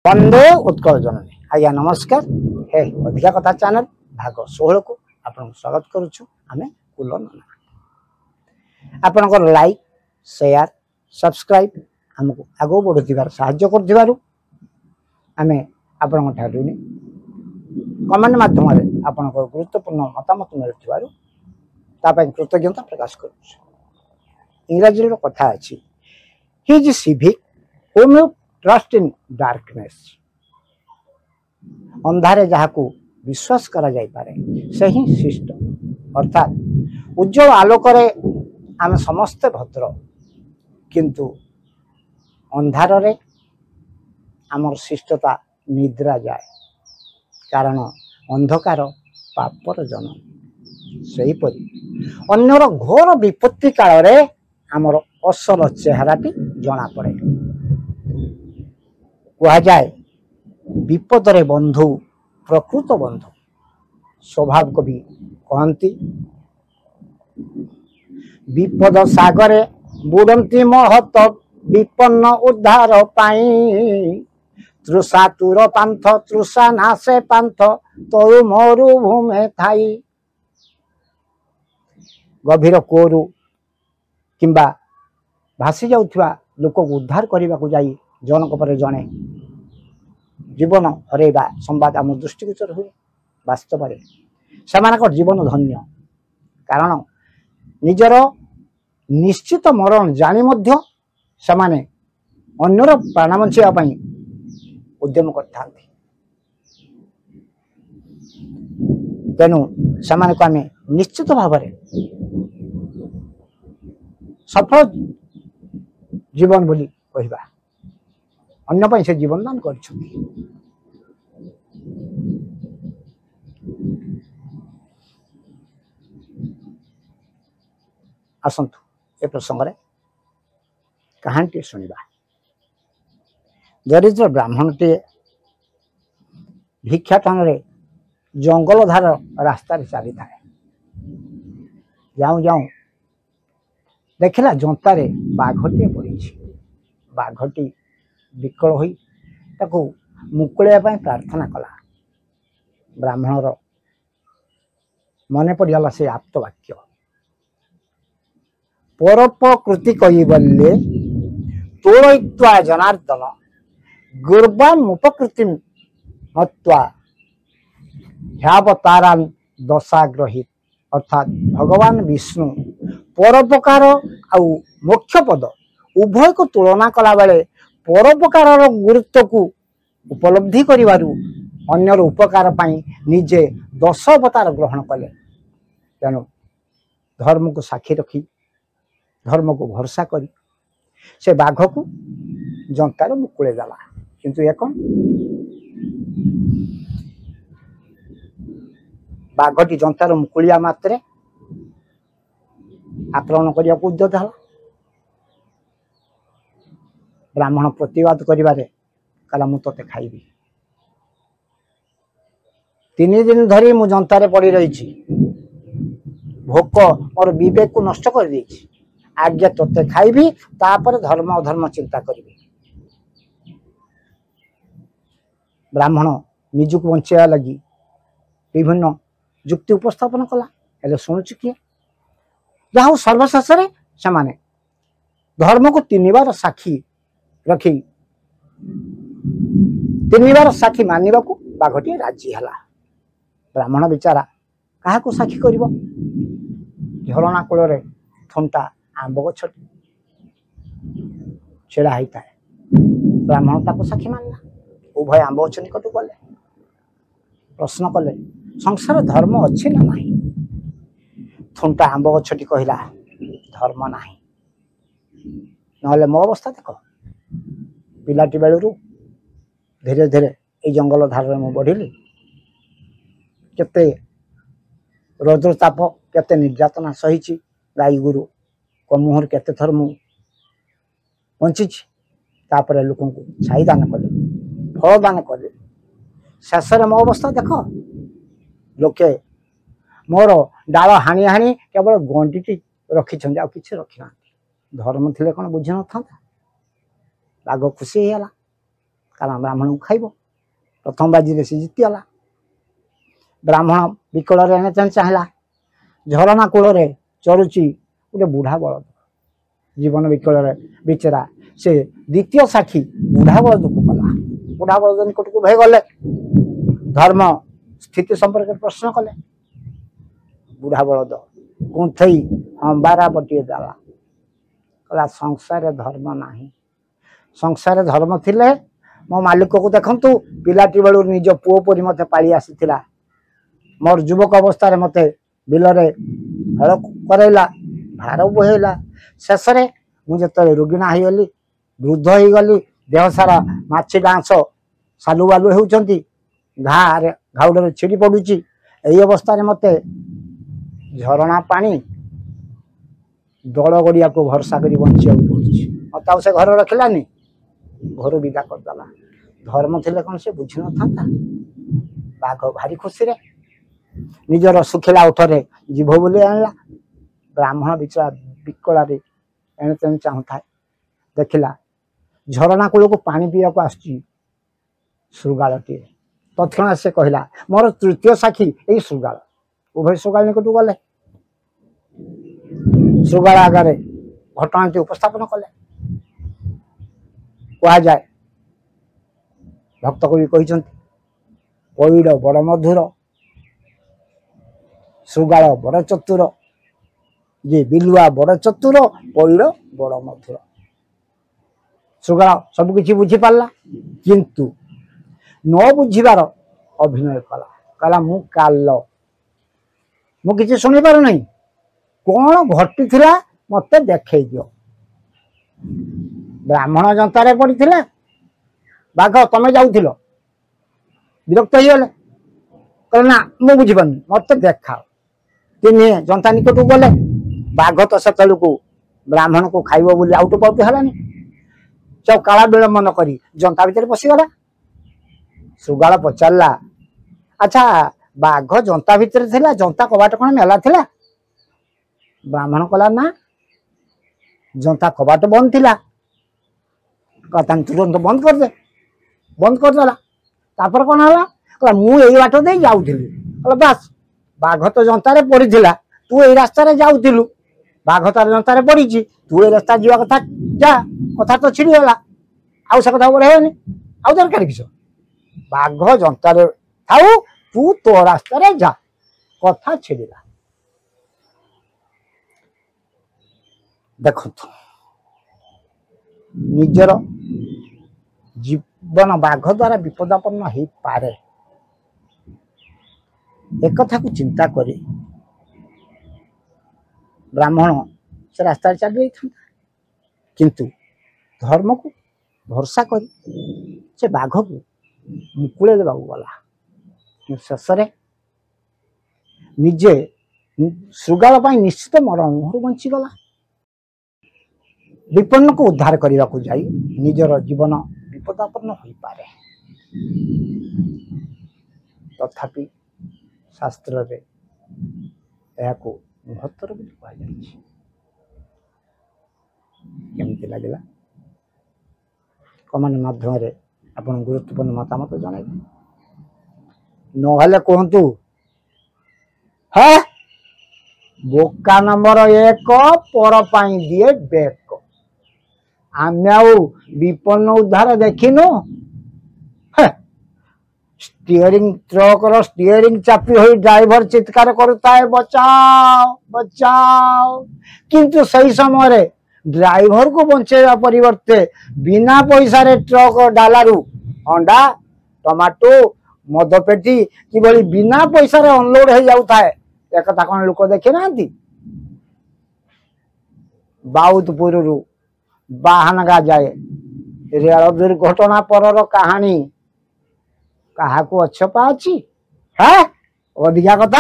बंदे उत्कल जननी आज्ञा नमस्कार। हे अधिका कथा चैनल भाग 16 को आपन स्वागत करुछु। आमे कुल नना आपनकर लाइक शेयर सब्सक्राइब हमको आगो बढ़ुथिबार सहाय्य करथिबारु आमे आपन ठाडू नि कमेंट माध्यम रे आपनकर गुरुत्वपूर्ण मतामत मिलथिबारु ता पय कृतज्ञता प्रकाश करुछु। इंग्रजी रो कथा अछि his civic whom you trust in darkness अंधारे जहाकू विश्वास करा जाय पारे से ही शिष्ट अर्थात उज्जवल आलोक रे आम समस्त भद्र किंतु अंधार रे आमर शिष्टता निद्रा जाए कारण अंधकार पापर जन्म सही परि अन्यर घोर विपत्ति काल रे आमर असल चेहराटी जना पड़े। कह जाए विपदरे बंधु प्रकृत बंधु स्वभाव कवि कहती विपद सागरे बुड़ती महत विपन्न उद्धार पाई तृषा तुर पांथ तृषा नाशे पांथ तरु मरु भूमे थाई गभीर कोरु किंबा भासी जाउथिबा लोक को उद्धार करने को जाई जनक पर जने जीवन हरेबा संवाद आम दृष्टिगोचर हुए। वास्तव में से जीवन धन्य कारण निजर निश्चित मरण जानी मध्य समाने अन्यर प्राण बंचाई उद्यम करते तेणु से आम निश्चित भाव सफल जीवन बोली कहवा अन्य से जीवन दान कर आसंतु ए प्रसंग रे कहानी शुणा। दरिद्र ब्राह्मण टे भिक्षाटन रे जंगल धार रास्ता चली था जाऊँ जाऊँ देखला जंतारे बाघटे पड़ी बाघटी विकल होई ताको मुकुलिया प्रार्थना कला। ब्राह्मणर मन पड़गला से आप्त वाक्य परोपकृति कही बल्ले तोड़य्वा जनार्दन गुर्बामुपकृति मत्वा ह्यावतारान दशाग्रहित अर्थात भगवान विष्णु परोपकार आउ मोक्ष पद उभय को तुलना कला बेले परोपकार गुरुत्व को उपलब्धि करिवारु अन्यर उपकार पाई निजे 10 अवतार ग्रहण कले। तेणु धर्म को साक्षी रखी धर्म को भरोसा करी से बाघ को जंतार मुकुले देला किंतु एक बाघटी जंतार मुकुलिया मात्रे आक्रमण करने को उद्यत है। ब्राह्मण प्रतिवाद करिबारे कहला मु तते खाइबी 3 दिन धरी मु जंतारे पड़ी रही भोक मोर विवेक को नष्ट कर देछि आज्ञा तते खाइबी तापर धर्म अधर्म चिंता करिबी। ब्राह्मण निजुक बंचाया लगी विभिन्न जुक्ति उपस्थापन कला हेले सुनुछि किए जहाँ सर्वशेष से माने धर्म को 3 बार साक्षी रखी 3 बार साक्षी मानिबा को बाघटी राजी हला। ब्राह्मण बिचारा कहा को साक्षी करिवो झरना कूल रे थंटा आंब गछ छेड़ा होता है ब्राह्मण ताको साक्षी मानला उभय आंब गछ निकट गले प्रश्न कले संसार धर्म अच्छी ना नहीं थंटा आंब गछटी कहला धर्म नाही नहले मो अवस्था देख पिलाटी बेलू धीरे धीरे ये जंगल धार में बढ़िली केते रौद्रताप केते निर्यातना सही गाई गुरु को मुहर केते थर मु बंची तापर लोक छाई दान कले फल दान कले शेष मो अवस्था देख लोके मोर डाल हाणी हाणी केवल गंटी रखी कि रखी ना धर्म थे कौन बुझी न था बाघ खुशी होगा कारण ब्राह्मण को खाइब प्रथम बाजी से जीतीगला ब्राह्मण विकल एने तेने चाहला झरणा कूल चरुची गोटे बुढ़ा बलद जीवन विकल बिचरा से द्वितीय साक्षी बुढ़ा बलद को कला बुढ़ा बलद निकट को भय गले धर्म स्थिति संपर्क प्रश्न कले बुढ़ा बलद कुंथई अंबारा बटिए देला कला संसार धर्म नाही संसार धर्म थिले मो मालिक को देखंतु पिलाटी बेलू निज पुओ परी मते पाली आसीथिला मोर युवक अवस्था मते बिलरे हल करैला भार बोहेला शेष मुझे रोगिणा हो गली वृद्ध हो गली देह सारा माछी डांस सालु बालु होउचंती घाउडे छिड़ी पड़ुची यही अवस्था मते झरणा पानी दल गड़िया को भरसा कर बचा मत से घर रखलानी घर विदा करदेला धर्म थे कौन से बुझी न था बाघ भारी खुशी रे निजर सुखिला उठरे जीव बोली आनला ब्राह्मण बिचरा विकला एने तेने चाहूता देखला झरणा कूल को पानी पीवा को आसुची श्रृगालटी तत्क्षण से कहला मोर तृतीय साक्षी यही श्रृगाल उभय श्रृगाल निकट गले श्रृगाल आगे घटना उपस्थापन कले कह जाए भक्त कवि कहते पैड़ बड़ मधुर श्रृगाल बड़ चतुर जे बिलुआ बड़ चतुर पैड़ बड़ मधुर श्रृगाल सबकि बुझी पारा किंतु न बुझीबार अभिनय कला कहला मु काल मु किसी शुणी पार नहीं कौन घटी थिला मते देखै दियो ब्राह्मण जनतारे पड़ीथिला बाघ तमे जाउथिलो विरक्त हो गले कहले ना मु बुझी पानी मते देखाओ तीन जनता निकट गले बाघ तो से को ब्राह्मण को खाइबो बोली आउट पाउट हलानी सब काला विलंबन करी जनता भीतर पशिगला श्रृगाल पचारला अच्छा बाघ जनता भीतर थिला जनता कबाट कौन मेला थिला ब्राह्मण कला ना जनता कबाट बंद थिला कहता तुरंत बंद कर दे बंद करदेला तापर कौन है कहला मु एई बाट दे जाउथिली कहला बस बाघ तो जनतारे पड़ीथिला तू एई रास्ता रे जाउथिलु बाघ तार जनतारे पड़ीची तू एई रास्ता जीवा कथा जा कथा तो छिड़ी गला आउ से कथा बढ़ेनी आउ दरकार किछ बाघ जनतारे थाउ तू तो रास्ता रे जा कथा छिड़ीला देखो निजर जीवन बाघ द्वारा विपदापन्न हो पारे एक कथा को चिंता करी ब्राह्मण से रास्ता चली जाता किंतु धर्म को भरोसा कर से बाघ को मुकुले देवा गला शेष निजे श्रृगाल निश्चित मरण मुहर बंचीगला विपन्न को उद्धार करने को जाई निजर जीवन विपदापन्न हो पारे तथापि शास्त्र रे को महत्तर भी कहुई केमती लगे कमेंट माध्यम आप गुरुत्वपूर्ण मतामत जन ना कहतु है बोका नंबर 1 पर दिए बेक आम विपन्न उद्धार देखिनु स्टीयरिंग ट्रक रो स्टीयरिंग चापी हो ड्राइवर चित्कार करता है बचाओ बचाओ किंतु सही समय ड्राइवर को बंचेवा परिवर्ते बिना पैसा रे ट्रक डालारू अंडा टमाटो मदपेटी कि बिना पैसा रे अनलोड हो जाऊ था एक कौन लोक देखी ना बाउदपुर बाहानगा जाए रेल दुर्घटना पर कहानी क्या अच्छपा अच्छी है अधिका कथा।